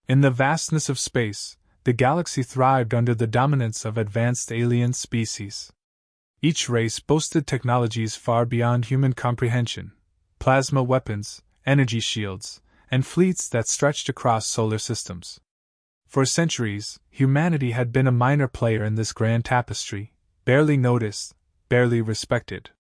In the vastness of space, the galaxy thrived under the dominance of advanced alien species. Each race boasted technologies far beyond human comprehension: plasma weapons, energy shields, and fleets that stretched across solar systems. For centuries, humanity had been a minor player in this grand tapestry, barely noticed, barely respected.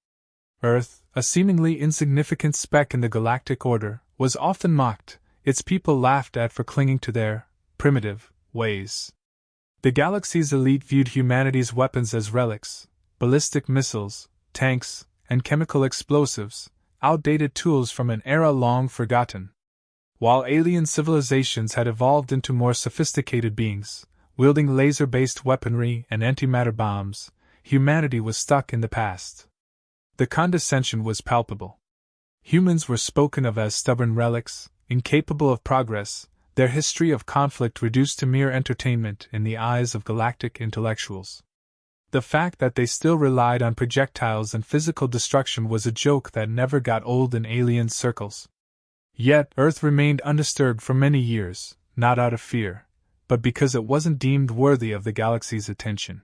Earth, a seemingly insignificant speck in the galactic order, was often mocked, its people laughed at for clinging to their primitive ways. The galaxy's elite viewed humanity's weapons as relics: ballistic missiles, tanks, and chemical explosives, outdated tools from an era long forgotten. While alien civilizations had evolved into more sophisticated beings, wielding laser-based weaponry and antimatter bombs, humanity was stuck in the past. The condescension was palpable. Humans were spoken of as stubborn relics, incapable of progress, their history of conflict reduced to mere entertainment in the eyes of galactic intellectuals. The fact that they still relied on projectiles and physical destruction was a joke that never got old in alien circles. Yet Earth remained undisturbed for many years, not out of fear, but because it wasn't deemed worthy of the galaxy's attention.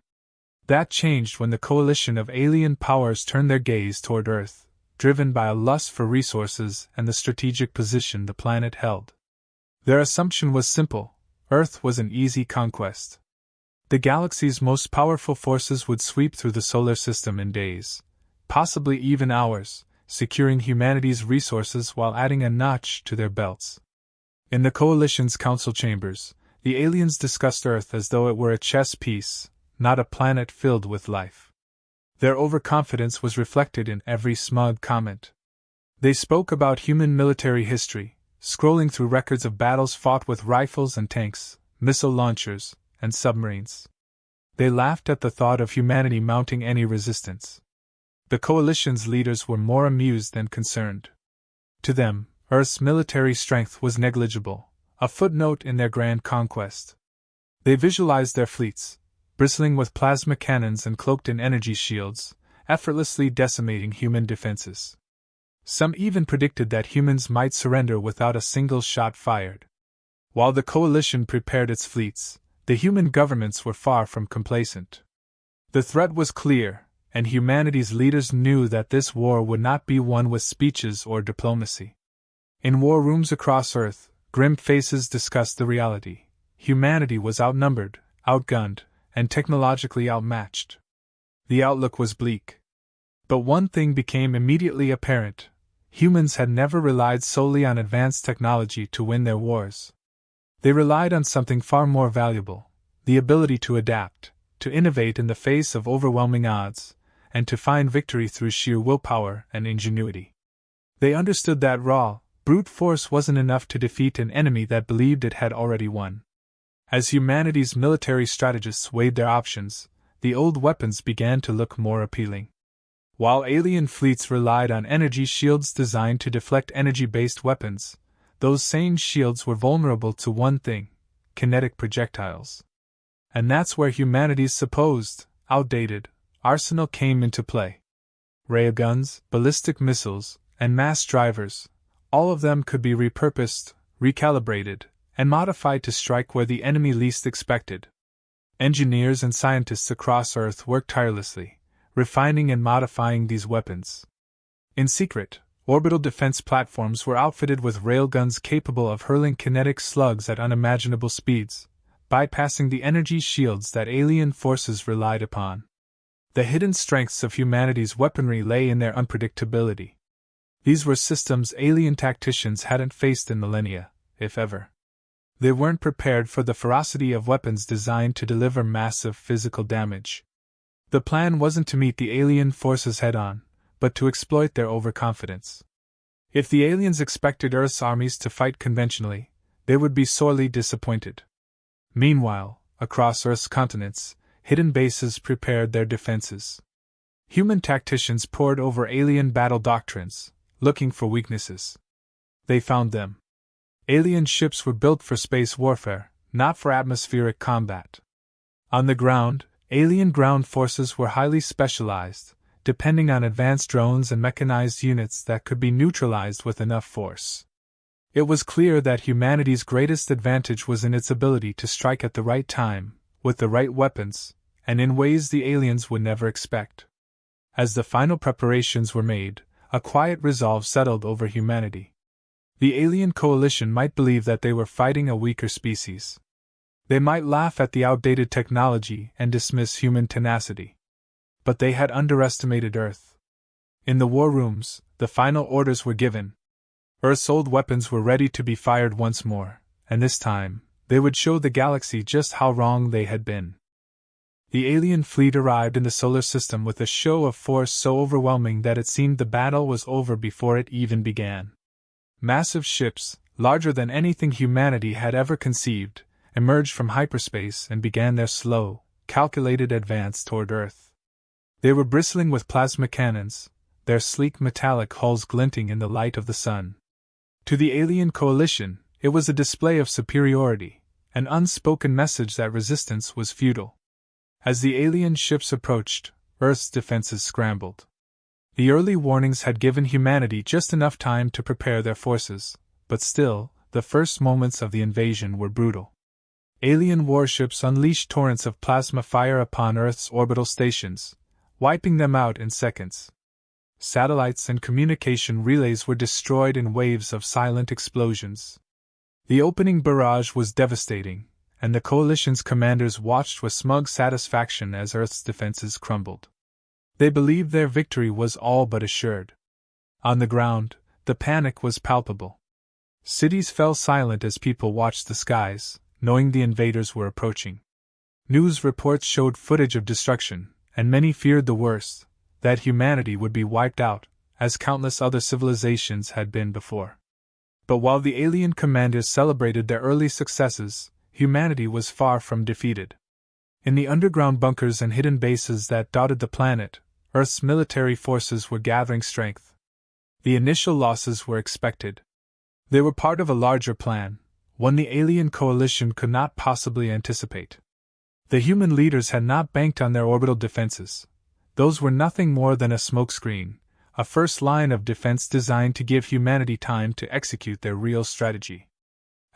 That changed when the coalition of alien powers turned their gaze toward Earth, driven by a lust for resources and the strategic position the planet held. Their assumption was simple: Earth was an easy conquest. The galaxy's most powerful forces would sweep through the solar system in days, possibly even hours, securing humanity's resources while adding a notch to their belts. In the Coalition's council chambers, the aliens discussed Earth as though it were a chess piece, not a planet filled with life. Their overconfidence was reflected in every smug comment. They spoke about human military history, scrolling through records of battles fought with rifles and tanks, missile launchers, and submarines. They laughed at the thought of humanity mounting any resistance. The Coalition's leaders were more amused than concerned. To them, Earth's military strength was negligible, a footnote in their grand conquest. They visualized their fleets, bristling with plasma cannons and cloaked in energy shields, effortlessly decimating human defenses. Some even predicted that humans might surrender without a single shot fired. While the Coalition prepared its fleets, the human governments were far from complacent. The threat was clear, and humanity's leaders knew that this war would not be won with speeches or diplomacy. In war rooms across Earth, grim faces discussed the reality: humanity was outnumbered, outgunned, and technologically outmatched. The outlook was bleak. But one thing became immediately apparent: humans had never relied solely on advanced technology to win their wars. They relied on something far more valuable: the ability to adapt, to innovate in the face of overwhelming odds, and to find victory through sheer willpower and ingenuity. They understood that raw, brute force wasn't enough to defeat an enemy that believed it had already won. As humanity's military strategists weighed their options, the old weapons began to look more appealing. While alien fleets relied on energy shields designed to deflect energy-based weapons, those same shields were vulnerable to one thing: kinetic projectiles. And that's where humanity's supposed, outdated, arsenal came into play. Ray guns, ballistic missiles, and mass drivers, all of them could be repurposed, recalibrated, and modified to strike where the enemy least expected. Engineers and scientists across Earth worked tirelessly, refining and modifying these weapons. In secret, orbital defense platforms were outfitted with railguns capable of hurling kinetic slugs at unimaginable speeds, bypassing the energy shields that alien forces relied upon. The hidden strengths of humanity's weaponry lay in their unpredictability. These were systems alien tacticians hadn't faced in millennia, if ever. They weren't prepared for the ferocity of weapons designed to deliver massive physical damage. The plan wasn't to meet the alien forces head-on, but to exploit their overconfidence. If the aliens expected Earth's armies to fight conventionally, they would be sorely disappointed. Meanwhile, across Earth's continents, hidden bases prepared their defenses. Human tacticians pored over alien battle doctrines, looking for weaknesses. They found them. Alien ships were built for space warfare, not for atmospheric combat. On the ground, alien ground forces were highly specialized, depending on advanced drones and mechanized units that could be neutralized with enough force. It was clear that humanity's greatest advantage was in its ability to strike at the right time, with the right weapons, and in ways the aliens would never expect. As the final preparations were made, a quiet resolve settled over humanity. The alien coalition might believe that they were fighting a weaker species. They might laugh at the outdated technology and dismiss human tenacity. But they had underestimated Earth. In the war rooms, the final orders were given. Earth's old weapons were ready to be fired once more, and this time, they would show the galaxy just how wrong they had been. The alien fleet arrived in the solar system with a show of force so overwhelming that it seemed the battle was over before it even began. Massive ships, larger than anything humanity had ever conceived, emerged from hyperspace and began their slow, calculated advance toward Earth. They were bristling with plasma cannons, their sleek metallic hulls glinting in the light of the sun. To the alien coalition, it was a display of superiority, an unspoken message that resistance was futile. As the alien ships approached, Earth's defenses scrambled. The early warnings had given humanity just enough time to prepare their forces, but still, the first moments of the invasion were brutal. Alien warships unleashed torrents of plasma fire upon Earth's orbital stations, wiping them out in seconds. Satellites and communication relays were destroyed in waves of silent explosions. The opening barrage was devastating, and the coalition's commanders watched with smug satisfaction as Earth's defenses crumbled. They believed their victory was all but assured. On the ground, the panic was palpable. Cities fell silent as people watched the skies, knowing the invaders were approaching. News reports showed footage of destruction, and many feared the worst, that humanity would be wiped out, as countless other civilizations had been before. But while the alien commanders celebrated their early successes, humanity was far from defeated. In the underground bunkers and hidden bases that dotted the planet, Earth's military forces were gathering strength. The initial losses were expected. They were part of a larger plan, one the alien coalition could not possibly anticipate. The human leaders had not banked on their orbital defenses. Those were nothing more than a smokescreen, a first line of defense designed to give humanity time to execute their real strategy.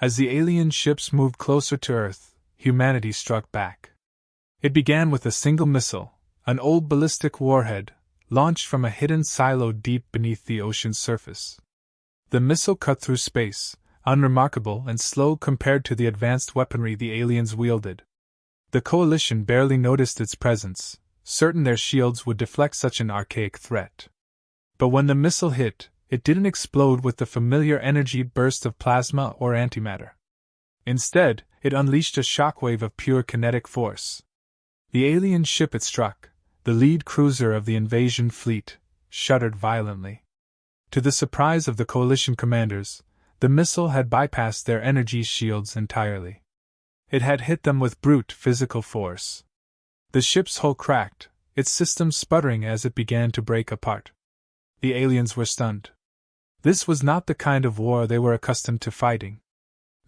As the alien ships moved closer to Earth, humanity struck back. It began with a single missile, an old ballistic warhead, launched from a hidden silo deep beneath the ocean's surface. The missile cut through space, unremarkable and slow compared to the advanced weaponry the aliens wielded. The coalition barely noticed its presence, certain their shields would deflect such an archaic threat. But when the missile hit, it didn't explode with the familiar energy burst of plasma or antimatter. Instead, it unleashed a shockwave of pure kinetic force. The alien ship it struck, the lead cruiser of the invasion fleet, shuddered violently. To the surprise of the coalition commanders, the missile had bypassed their energy shields entirely. It had hit them with brute physical force. The ship's hull cracked, its systems sputtering as it began to break apart. The aliens were stunned. This was not the kind of war they were accustomed to fighting.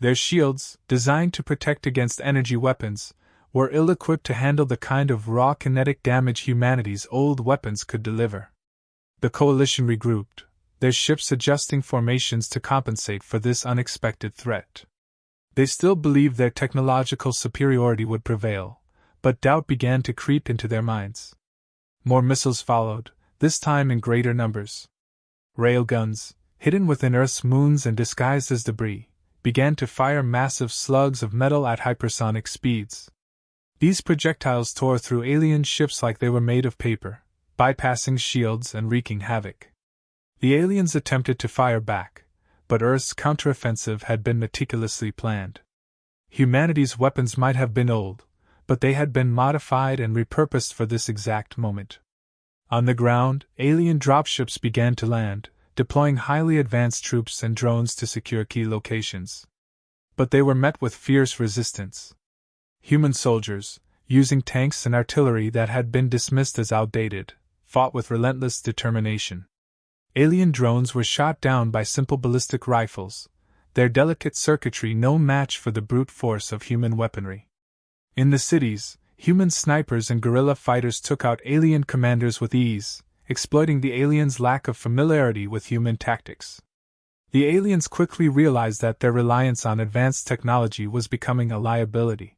Their shields, designed to protect against energy weapons, were ill-equipped to handle the kind of raw kinetic damage humanity's old weapons could deliver. The coalition regrouped, their ships adjusting formations to compensate for this unexpected threat. They still believed their technological superiority would prevail, but doubt began to creep into their minds. More missiles followed, this time in greater numbers. Railguns, hidden within Earth's moons and disguised as debris, began to fire massive slugs of metal at hypersonic speeds. These projectiles tore through alien ships like they were made of paper, bypassing shields and wreaking havoc. The aliens attempted to fire back, but Earth's counteroffensive had been meticulously planned. Humanity's weapons might have been old, but they had been modified and repurposed for this exact moment. On the ground, alien dropships began to land, deploying highly advanced troops and drones to secure key locations. But they were met with fierce resistance. Human soldiers, using tanks and artillery that had been dismissed as outdated, fought with relentless determination. Alien drones were shot down by simple ballistic rifles, their delicate circuitry no match for the brute force of human weaponry. In the cities, human snipers and guerrilla fighters took out alien commanders with ease, exploiting the aliens' lack of familiarity with human tactics. The aliens quickly realized that their reliance on advanced technology was becoming a liability.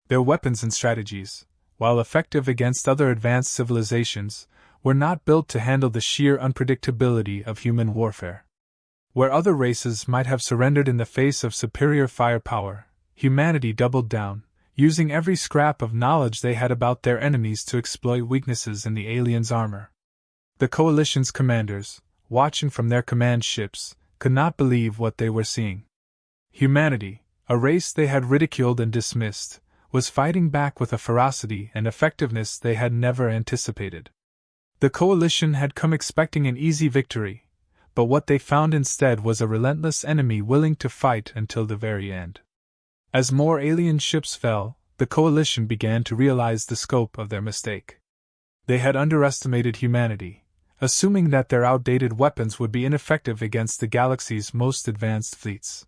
Their weapons and strategies, while effective against other advanced civilizations, were not built to handle the sheer unpredictability of human warfare. Where other races might have surrendered in the face of superior firepower, humanity doubled down, using every scrap of knowledge they had about their enemies to exploit weaknesses in the aliens' armor. The Coalition's commanders, watching from their command ships, could not believe what they were seeing. Humanity, a race they had ridiculed and dismissed, was fighting back with a ferocity and effectiveness they had never anticipated. The Coalition had come expecting an easy victory, but what they found instead was a relentless enemy willing to fight until the very end. As more alien ships fell, the Coalition began to realize the scope of their mistake. They had underestimated humanity, assuming that their outdated weapons would be ineffective against the galaxy's most advanced fleets.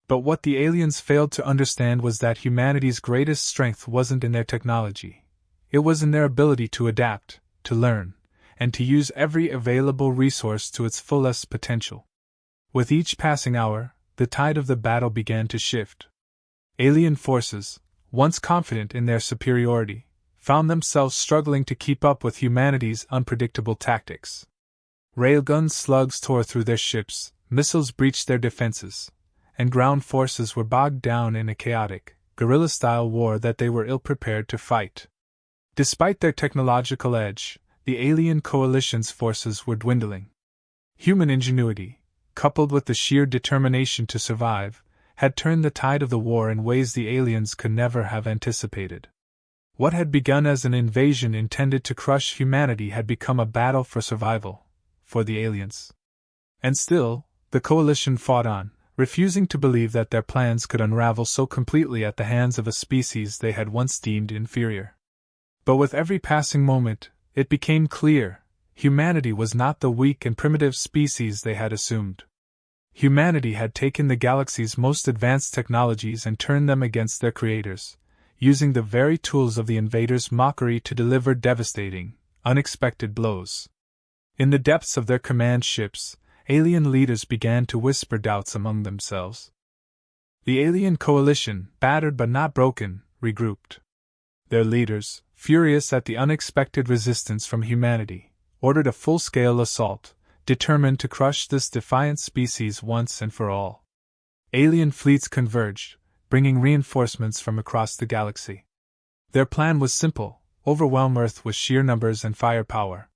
But what the aliens failed to understand was that humanity's greatest strength wasn't in their technology. It was in their ability to adapt, to learn, and to use every available resource to its fullest potential. With each passing hour, the tide of the battle began to shift. Alien forces, once confident in their superiority, found themselves struggling to keep up with humanity's unpredictable tactics. Railgun slugs tore through their ships, missiles breached their defenses, and ground forces were bogged down in a chaotic, guerrilla-style war that they were ill-prepared to fight. Despite their technological edge, the alien coalition's forces were dwindling. Human ingenuity, coupled with the sheer determination to survive, had turned the tide of the war in ways the aliens could never have anticipated. What had begun as an invasion intended to crush humanity had become a battle for survival, for the aliens. And still, the coalition fought on, refusing to believe that their plans could unravel so completely at the hands of a species they had once deemed inferior. But with every passing moment, it became clear, humanity was not the weak and primitive species they had assumed. Humanity had taken the galaxy's most advanced technologies and turned them against their creators, using the very tools of the invaders' mockery to deliver devastating, unexpected blows. In the depths of their command ships, alien leaders began to whisper doubts among themselves. The alien coalition, battered but not broken, regrouped. Their leaders, furious at the unexpected resistance from humanity, ordered a full-scale assault, determined to crush this defiant species once and for all. Alien fleets converged, bringing reinforcements from across the galaxy. Their plan was simple: overwhelm Earth with sheer numbers and firepower.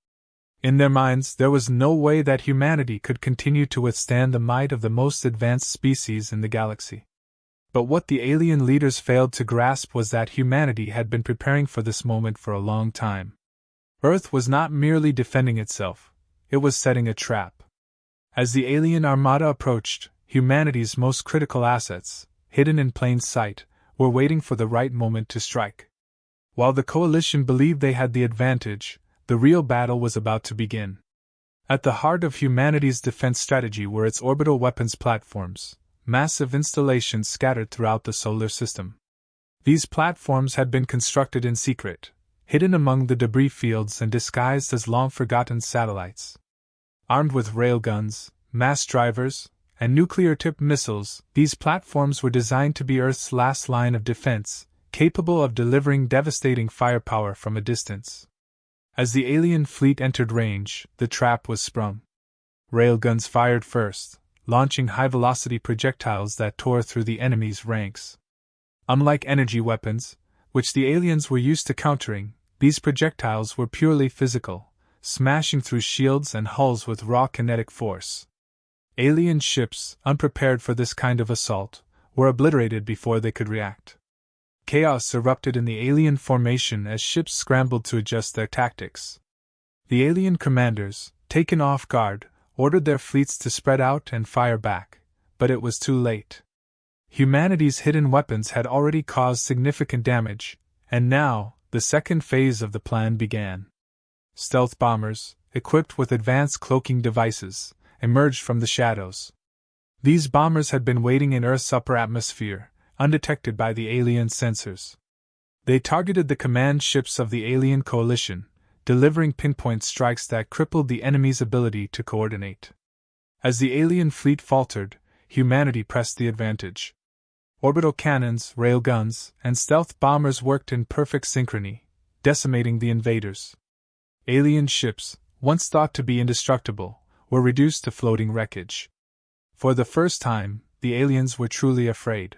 In their minds, there was no way that humanity could continue to withstand the might of the most advanced species in the galaxy. But what the alien leaders failed to grasp was that humanity had been preparing for this moment for a long time. Earth was not merely defending itself, it was setting a trap. As the alien armada approached, humanity's most critical assets, hidden in plain sight, were waiting for the right moment to strike. While the coalition believed they had the advantage, the real battle was about to begin. At the heart of humanity's defense strategy were its orbital weapons platforms, massive installations scattered throughout the solar system. These platforms had been constructed in secret, hidden among the debris fields and disguised as long-forgotten satellites. Armed with railguns, mass drivers, and nuclear-tipped missiles, these platforms were designed to be Earth's last line of defense, capable of delivering devastating firepower from a distance. As the alien fleet entered range, the trap was sprung. Railguns fired first, launching high-velocity projectiles that tore through the enemy's ranks. Unlike energy weapons, which the aliens were used to countering, these projectiles were purely physical, smashing through shields and hulls with raw kinetic force. Alien ships, unprepared for this kind of assault, were obliterated before they could react. Chaos erupted in the alien formation as ships scrambled to adjust their tactics. The alien commanders, taken off guard, ordered their fleets to spread out and fire back, but it was too late. Humanity's hidden weapons had already caused significant damage, and now, the second phase of the plan began. Stealth bombers, equipped with advanced cloaking devices, emerged from the shadows. These bombers had been waiting in Earth's upper atmosphere, undetected by the alien sensors. They targeted the command ships of the alien coalition, delivering pinpoint strikes that crippled the enemy's ability to coordinate. As the alien fleet faltered, humanity pressed the advantage. Orbital cannons, railguns, and stealth bombers worked in perfect synchrony, decimating the invaders. Alien ships, once thought to be indestructible, were reduced to floating wreckage. For the first time, the aliens were truly afraid.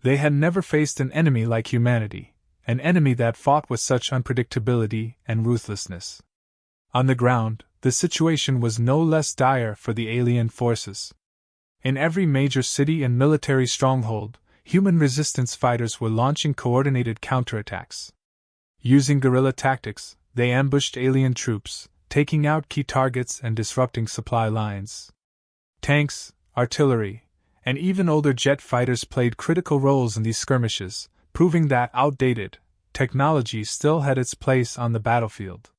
They had never faced an enemy like humanity, an enemy that fought with such unpredictability and ruthlessness. On the ground, the situation was no less dire for the alien forces. In every major city and military stronghold, human resistance fighters were launching coordinated counterattacks. Using guerrilla tactics, they ambushed alien troops, taking out key targets and disrupting supply lines. Tanks, artillery, and even older jet fighters played critical roles in these skirmishes, proving that outdated technology still had its place on the battlefield.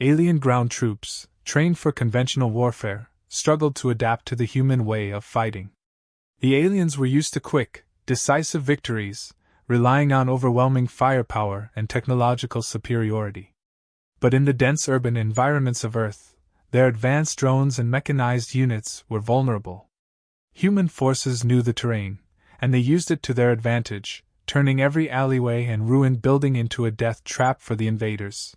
Alien ground troops, trained for conventional warfare, struggled to adapt to the human way of fighting. The aliens were used to quick, decisive victories, relying on overwhelming firepower and technological superiority. But in the dense urban environments of Earth, their advanced drones and mechanized units were vulnerable. Human forces knew the terrain, and they used it to their advantage, turning every alleyway and ruined building into a death trap for the invaders.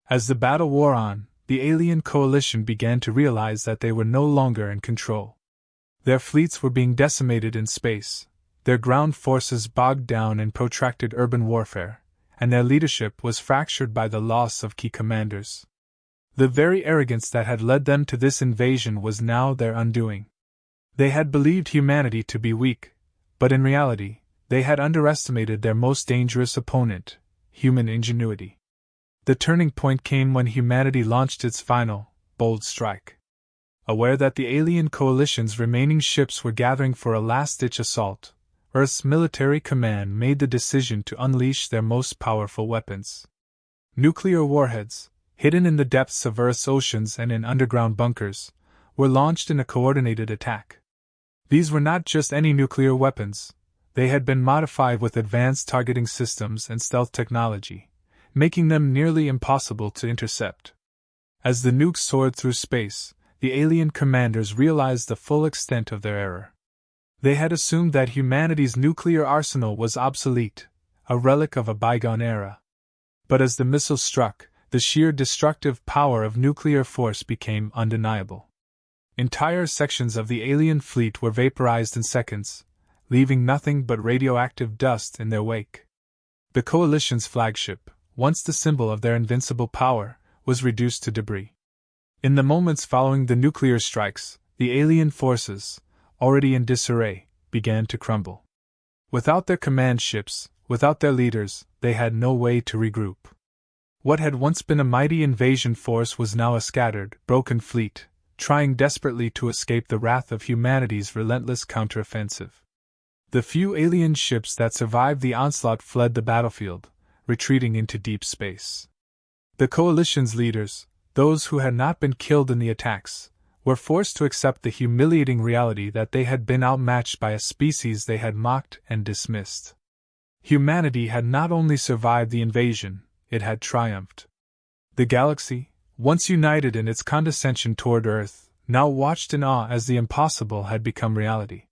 As the battle wore on, the alien coalition began to realize that they were no longer in control. Their fleets were being decimated in space, their ground forces bogged down in protracted urban warfare, and their leadership was fractured by the loss of key commanders. The very arrogance that had led them to this invasion was now their undoing. They had believed humanity to be weak, but in reality, they had underestimated their most dangerous opponent, human ingenuity. The turning point came when humanity launched its final, bold strike. Aware that the alien coalition's remaining ships were gathering for a last-ditch assault, Earth's military command made the decision to unleash their most powerful weapons. Nuclear warheads, hidden in the depths of Earth's oceans and in underground bunkers, were launched in a coordinated attack. These were not just any nuclear weapons, they had been modified with advanced targeting systems and stealth technology, making them nearly impossible to intercept. As the nukes soared through space, the alien commanders realized the full extent of their error. They had assumed that humanity's nuclear arsenal was obsolete, a relic of a bygone era. But as the missiles struck, the sheer destructive power of nuclear force became undeniable. Entire sections of the alien fleet were vaporized in seconds, leaving nothing but radioactive dust in their wake. The coalition's flagship, once the symbol of their invincible power, was reduced to debris. In the moments following the nuclear strikes, the alien forces, already in disarray, began to crumble. Without their command ships, without their leaders, they had no way to regroup. What had once been a mighty invasion force was now a scattered, broken fleet, trying desperately to escape the wrath of humanity's relentless counteroffensive. The few alien ships that survived the onslaught fled the battlefield, retreating into deep space. The coalition's leaders, those who had not been killed in the attacks, were forced to accept the humiliating reality that they had been outmatched by a species they had mocked and dismissed. Humanity had not only survived the invasion, it had triumphed. The galaxy, once united in its condescension toward Earth, now watched in awe as the impossible had become reality.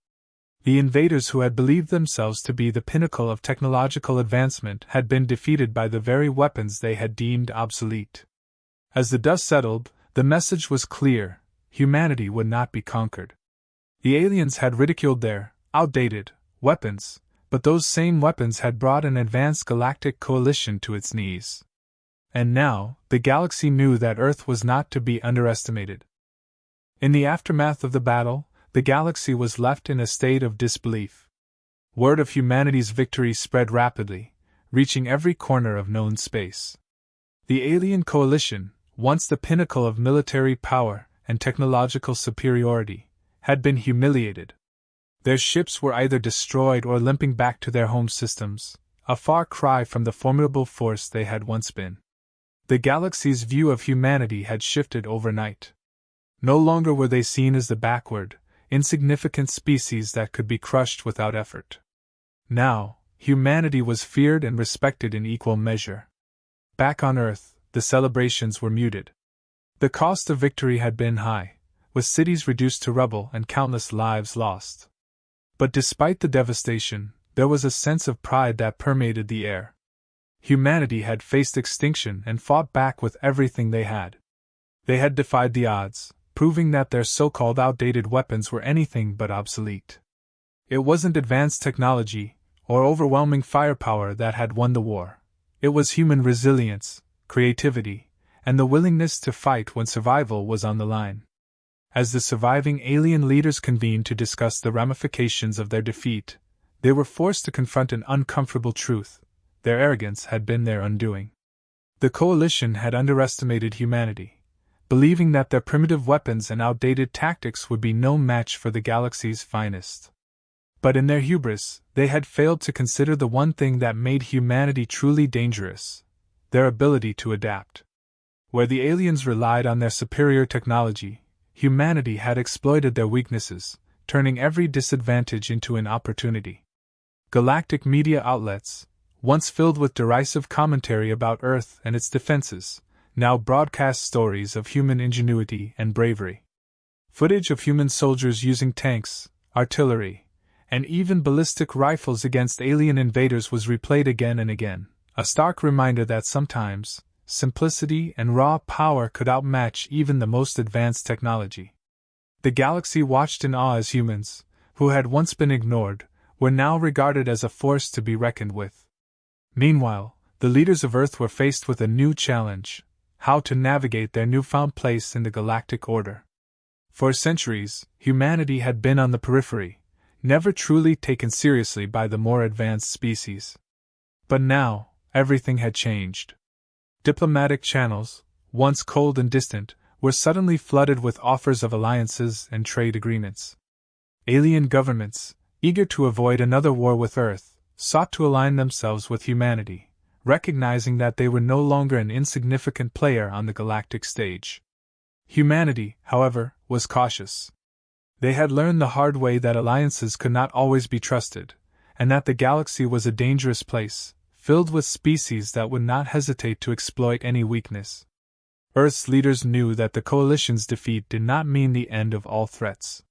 The invaders who had believed themselves to be the pinnacle of technological advancement had been defeated by the very weapons they had deemed obsolete. As the dust settled, the message was clear: humanity would not be conquered. The aliens had ridiculed their outdated weapons, but those same weapons had brought an advanced galactic coalition to its knees. And now, the galaxy knew that Earth was not to be underestimated. In the aftermath of the battle, the galaxy was left in a state of disbelief. Word of humanity's victory spread rapidly, reaching every corner of known space. The alien coalition, once the pinnacle of military power and technological superiority, had been humiliated. Their ships were either destroyed or limping back to their home systems, a far cry from the formidable force they had once been. The galaxy's view of humanity had shifted overnight. No longer were they seen as the backward, insignificant species that could be crushed without effort. Now, humanity was feared and respected in equal measure. Back on Earth, the celebrations were muted. The cost of victory had been high, with cities reduced to rubble and countless lives lost. But despite the devastation, there was a sense of pride that permeated the air. Humanity had faced extinction and fought back with everything they had. They had defied the odds, proving that their so-called outdated weapons were anything but obsolete. It wasn't advanced technology or overwhelming firepower that had won the war. It was human resilience, creativity, and the willingness to fight when survival was on the line. As the surviving alien leaders convened to discuss the ramifications of their defeat, they were forced to confront an uncomfortable truth: their arrogance had been their undoing. The coalition had underestimated humanity, believing that their primitive weapons and outdated tactics would be no match for the galaxy's finest. But in their hubris, they had failed to consider the one thing that made humanity truly dangerous: their ability to adapt. Where the aliens relied on their superior technology, humanity had exploited their weaknesses, turning every disadvantage into an opportunity. Galactic media outlets, once filled with derisive commentary about Earth and its defenses, now broadcast stories of human ingenuity and bravery. Footage of human soldiers using tanks, artillery, and even ballistic rifles against alien invaders was replayed again and again, a stark reminder that sometimes simplicity and raw power could outmatch even the most advanced technology. The galaxy watched in awe as humans, who had once been ignored, were now regarded as a force to be reckoned with. Meanwhile, the leaders of Earth were faced with a new challenge: how to navigate their newfound place in the galactic order. For centuries, humanity had been on the periphery, never truly taken seriously by the more advanced species. But now, everything had changed. Diplomatic channels, once cold and distant, were suddenly flooded with offers of alliances and trade agreements. Alien governments, eager to avoid another war with Earth, sought to align themselves with humanity, recognizing that they were no longer an insignificant player on the galactic stage. Humanity, however, was cautious. They had learned the hard way that alliances could not always be trusted, and that the galaxy was a dangerous place, filled with species that would not hesitate to exploit any weakness. Earth's leaders knew that the coalition's defeat did not mean the end of all threats.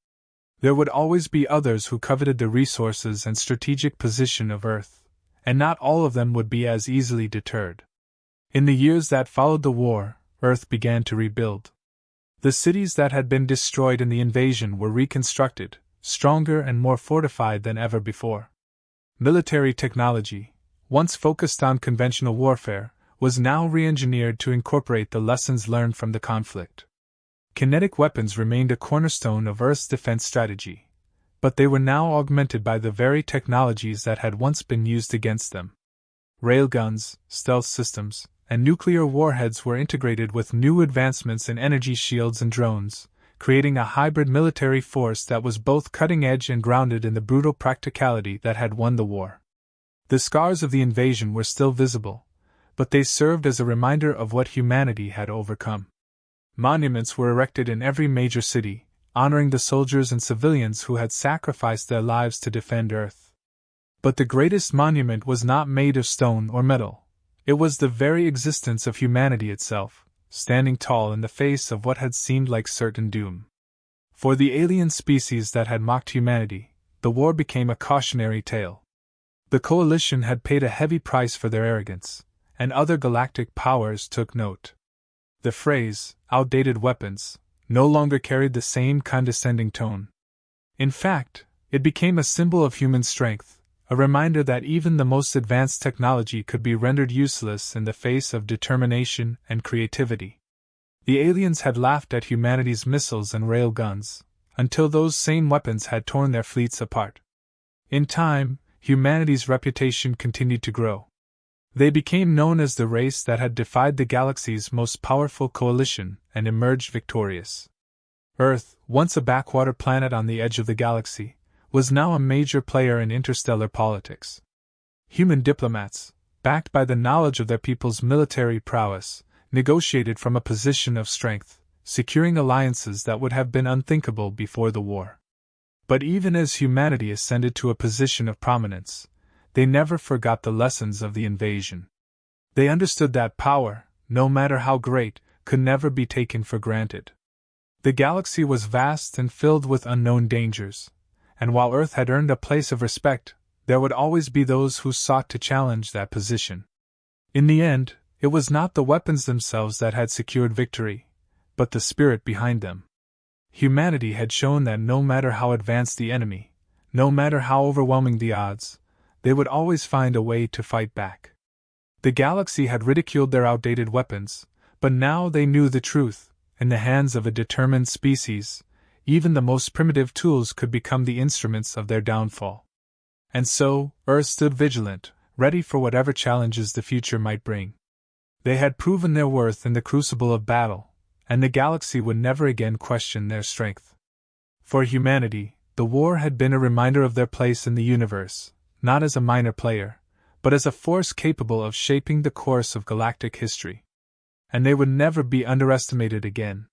There would always be others who coveted the resources and strategic position of Earth, and not all of them would be as easily deterred. In the years that followed the war, Earth began to rebuild. The cities that had been destroyed in the invasion were reconstructed, stronger and more fortified than ever before. Military technology, once focused on conventional warfare, was now re-engineered to incorporate the lessons learned from the conflict. Kinetic weapons remained a cornerstone of Earth's defense strategy, but they were now augmented by the very technologies that had once been used against them. Railguns, stealth systems, and nuclear warheads were integrated with new advancements in energy shields and drones, creating a hybrid military force that was both cutting-edge and grounded in the brutal practicality that had won the war. The scars of the invasion were still visible, but they served as a reminder of what humanity had overcome. Monuments were erected in every major city, honoring the soldiers and civilians who had sacrificed their lives to defend Earth. But the greatest monument was not made of stone or metal. It was the very existence of humanity itself, standing tall in the face of what had seemed like certain doom. For the alien species that had mocked humanity, the war became a cautionary tale. The coalition had paid a heavy price for their arrogance, and other galactic powers took note. The phrase, outdated weapons, no longer carried the same condescending tone. In fact, it became a symbol of human strength, a reminder that even the most advanced technology could be rendered useless in the face of determination and creativity. The aliens had laughed at humanity's missiles and rail guns, until those same weapons had torn their fleets apart. In time, humanity's reputation continued to grow. They became known as the race that had defied the galaxy's most powerful coalition and emerged victorious. Earth, once a backwater planet on the edge of the galaxy, was now a major player in interstellar politics. Human diplomats, backed by the knowledge of their people's military prowess, negotiated from a position of strength, securing alliances that would have been unthinkable before the war. But even as humanity ascended to a position of prominence, they never forgot the lessons of the invasion. They understood that power, no matter how great, could never be taken for granted. The galaxy was vast and filled with unknown dangers, and while Earth had earned a place of respect, there would always be those who sought to challenge that position. In the end, it was not the weapons themselves that had secured victory, but the spirit behind them. Humanity had shown that no matter how advanced the enemy, no matter how overwhelming the odds, they would always find a way to fight back. The galaxy had ridiculed their outdated weapons, but now they knew the truth. In the hands of a determined species, even the most primitive tools could become the instruments of their downfall. And so, Earth stood vigilant, ready for whatever challenges the future might bring. They had proven their worth in the crucible of battle, and the galaxy would never again question their strength. For humanity, the war had been a reminder of their place in the universe, not as a minor player, but as a force capable of shaping the course of galactic history. And they would never be underestimated again.